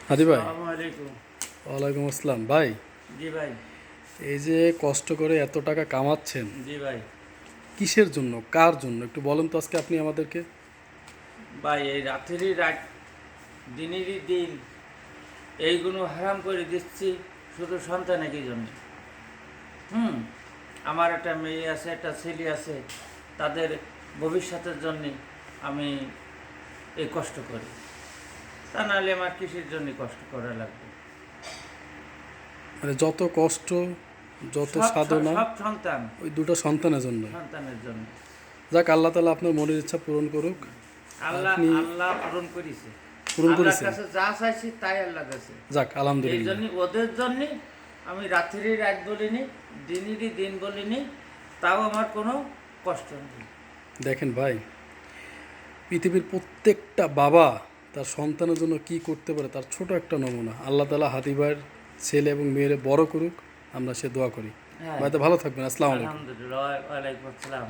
হাদি ভাই, আসসালামু আলাইকুম। ওয়ালাইকুম আসসালাম। ভাই, জি ভাই। এই যে কষ্ট করে এত টাকা কামাচ্ছেন, জি ভাই। কিসের জন্য, কার জন্য একটু বলেন তো আজকে আপনি আমাদেরকে। ভাই, এই রাতেরই রাত, দিনেরই দিন, এইগুলো হারাম করে দিচ্ছি শুধু সন্তানের জন্য। হুম আমার একটা মেয়ে আছে, একটা ছেলে আছে, তাদের ভবিষ্যতের জন্যে আমি এই কষ্ট করি। তা নাহলে আমার কিসের জন্য কষ্ট করা লাগবে? মানে যত কষ্ট, যত সব সাধনা, সব সন্তান, ওই দুটো সন্তানের জন্য। সন্তানের জন্য। যাক, আল্লাহ তাআলা আপনার মনের ইচ্ছা পূরণ করুক। আল্লাহ আপনি আল্লাহ পূরণ করেছে। পূরণ আল্লাহর করেছেন? কাছে যা চাইছি তাই আল্লাহ কাছে। যাক, এই আলহামদুলিল্লাহ। জন্য ওদের জন্য আমি রাত্রিরই রাত বলিনি, দিনেরই দিন বলিনি, তাও আমার কোনো কষ্ট নেই। দেখেন ভাই, পৃথিবীর প্রত্যেকটা বাবা তার সন্তানের জন্য কি করতে পারে তার ছোট একটা নমুনা। আল্লাহ তাআলা হাদি ভাইয়ের ছেলে এবং মেয়েরে বড় করুক, আমরা সে দোয়া করি। হ্যাঁ, ভাই তো ভালো থাকবেন। আসসালামু আলাইকুম। আলহামদুলিল্লাহ, ওয়ালাইকুম আসসালাম।